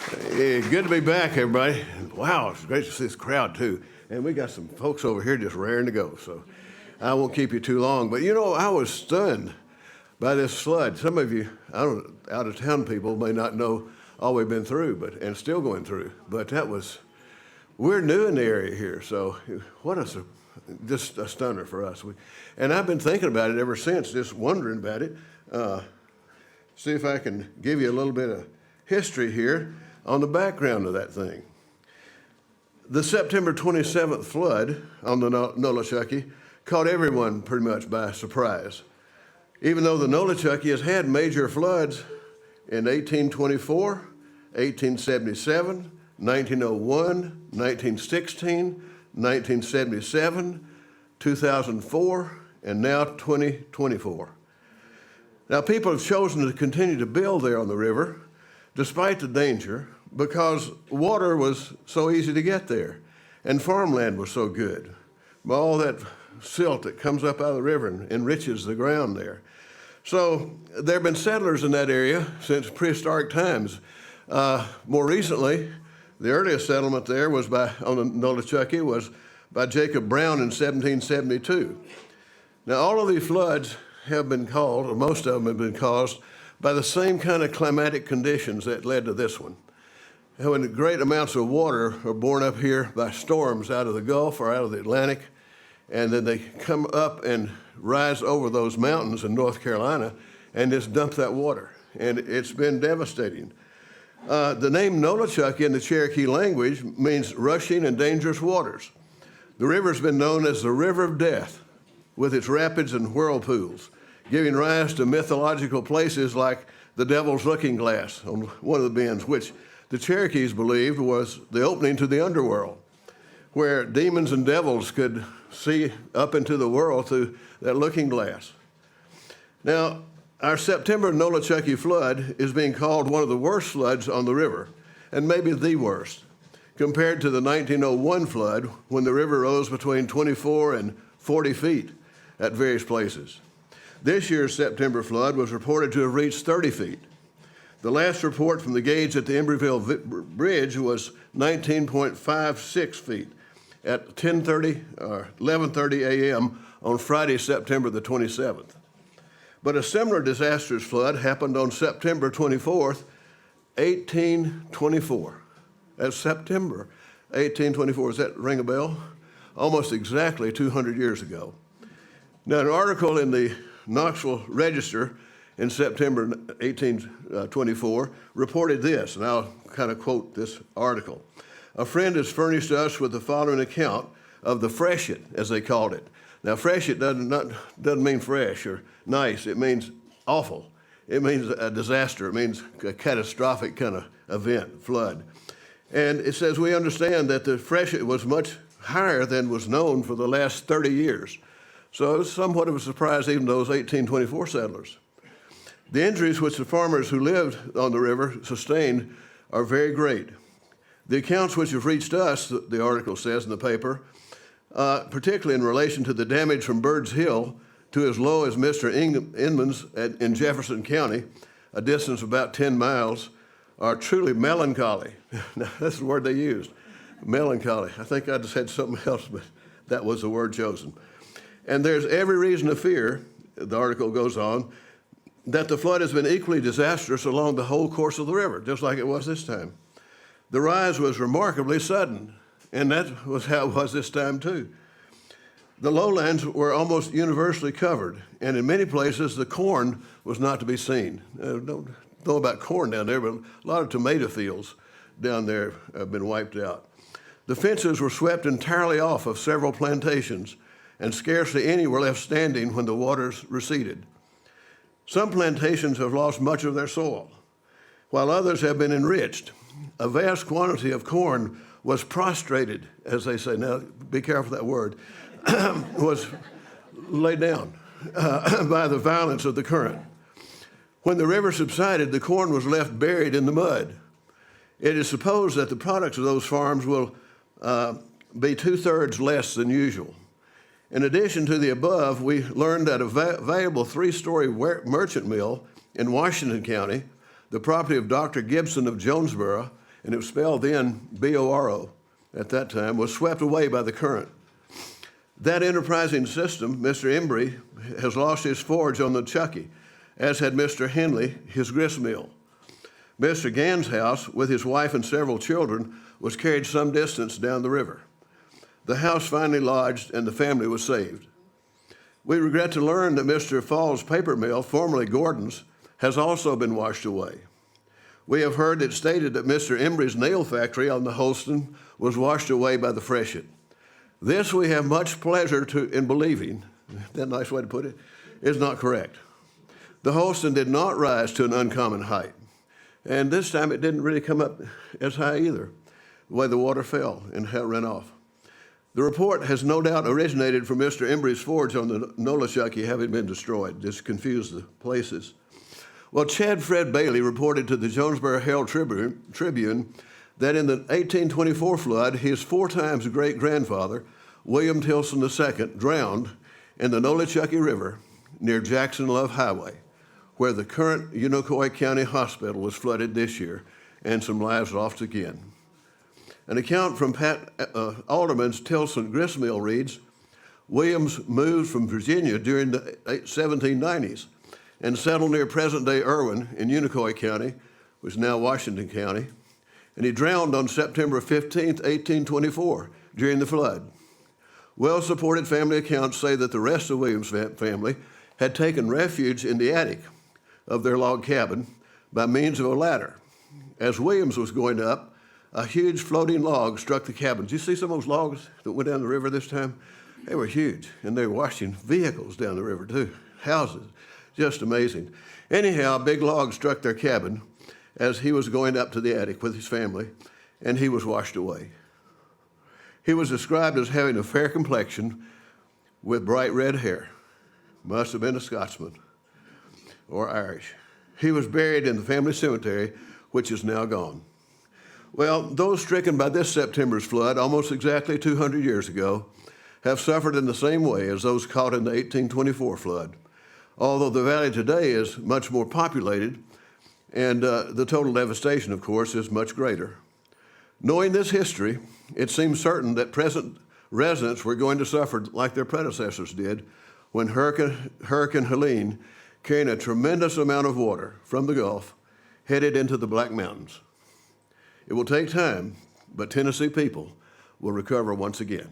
Hey, good to be back, everybody. Wow, it's great to see this crowd, too. And we got some folks over here just raring to go, so I won't keep you too long. But, you know, I was stunned by this flood. Some of you, out-of-town people may not know all we've been through, and still going through. But we're new in the area here, so just a stunner for us. And I've been thinking about it ever since, just wondering about it. See if I can give you a little bit of history here on the background of that thing. The September 27th flood on the Nolichucky caught everyone pretty much by surprise. Even though the Nolichucky has had major floods in 1824, 1877, 1901, 1916, 1977, 2004, and now 2024. Now, people have chosen to continue to build there on the river, despite the danger, because water was so easy to get there, and farmland was so good. All that silt that comes up out of the river and enriches the ground there. So there have been settlers in that area since prehistoric times. More recently, the earliest settlement there on the Nolichucky was by Jacob Brown in 1772. Now, all of these floods have been caused, or most of them have been caused, by the same kind of climatic conditions that led to this one. And when great amounts of water are borne up here by storms out of the Gulf or out of the Atlantic, and then they come up and rise over those mountains in North Carolina and just dump that water. And it's been devastating. The name Nolichucky in the Cherokee language means rushing and dangerous waters. The river's been known as the River of Death, with its rapids and whirlpools, giving rise to mythological places like the Devil's Looking Glass on one of the bends, which the Cherokees believed was the opening to the underworld, where demons and devils could see up into the world through that looking glass. Now, our September Nolichucky flood is being called one of the worst floods on the river, and maybe the worst, compared to the 1901 flood, when the river rose between 24 and 40 feet at various places. This year's September flood was reported to have reached 30 feet. The last report from the gauge at the Embryville Bridge was 19.56 feet at 10:30 or 11:30 a.m. on Friday, September the 27th. But a similar disastrous flood happened on September 24th, 1824. That's September 1824. Does that ring a bell? Almost exactly 200 years ago. Now, an article in the Knoxville Register in September 1824 reported this, and I'll kind of quote this article. A friend has furnished us with the following account of the freshet, as they called it. Now, freshet doesn't mean fresh or nice. It means awful. It means a disaster. It means a catastrophic kind of event, flood. And it says, we understand that the freshet was much higher than was known for the last 30 years. So it was somewhat of a surprise even to those 1824 settlers. The injuries which the farmers who lived on the river sustained are very great. The accounts which have reached us, the article says in the paper, particularly in relation to the damage from Bird's Hill to as low as Mr. Inman's in Jefferson County, a distance of about 10 miles, are truly melancholy. Now, that's the word they used, melancholy. I think I just had something else, but that was the word chosen. And there's every reason to fear, the article goes on, that the flood has been equally disastrous along the whole course of the river, just like it was this time. The rise was remarkably sudden, and that was how it was this time too. The lowlands were almost universally covered, and in many places the corn was not to be seen. Don't know about corn down there, but a lot of tomato fields down there have been wiped out. The fences were swept entirely off of several plantations, and scarcely any were left standing when the waters receded. Some plantations have lost much of their soil, while others have been enriched. A vast quantity of corn was prostrated, as they say. Now, be careful that word, was laid down by the violence of the current. When the river subsided, the corn was left buried in the mud. It is supposed that the products of those farms will be 2/3 less than usual. In addition to the above, we learned that a valuable 3-story merchant mill in Washington County, the property of Dr. Gibson of Jonesboro, and it was spelled then B-O-R-O at that time, was swept away by the current. That enterprising system, Mr. Embry has lost his forge on the Chucky, as had Mr. Henley his grist mill. Mr. Gann's house, with his wife and several children, was carried some distance down the river. The house finally lodged, and the family was saved. We regret to learn that Mr. Fall's paper mill, formerly Gordon's, has also been washed away. We have heard it stated that Mr. Embry's nail factory on the Holston was washed away by the freshet. This we have much pleasure in believing, that nice way to put it, is not correct. The Holston did not rise to an uncommon height, and this time it didn't really come up as high either, the way the water fell and how it ran off. The report has no doubt originated from Mr. Embry's forge on the Nolichucky having been destroyed. Just confused the places. Well, Chad Fred Bailey reported to the Jonesboro Herald Tribune that in the 1824 flood, his 4 times great-grandfather, William Tilson II, drowned in the Nolichucky River near Jackson Love Highway, where the current Unicoi County Hospital was flooded this year, and some lives lost again. An account from Pat Alderman's Tilson gristmill reads, Williams moved from Virginia during the 1790s and settled near present-day Irwin in Unicoi County, which is now Washington County, and he drowned on September 15, 1824, during the flood. Well-supported family accounts say that the rest of Williams' family had taken refuge in the attic of their log cabin by means of a ladder. As Williams was going up, a huge floating log struck the cabin. Did you see some of those logs that went down the river this time? They were huge, and they were washing vehicles down the river too, houses. Just amazing. Anyhow, a big log struck their cabin as he was going up to the attic with his family, and he was washed away. He was described as having a fair complexion with bright red hair. Must have been a Scotsman or Irish. He was buried in the family cemetery, which is now gone. Well, those stricken by this September's flood, almost exactly 200 years ago, have suffered in the same way as those caught in the 1824 flood, although the valley today is much more populated, and the total devastation, of course, is much greater. Knowing this history, it seems certain that present residents were going to suffer like their predecessors did when Hurricane Helene, carrying a tremendous amount of water from the Gulf, headed into the Black Mountains. It will take time, but Tennessee people will recover once again.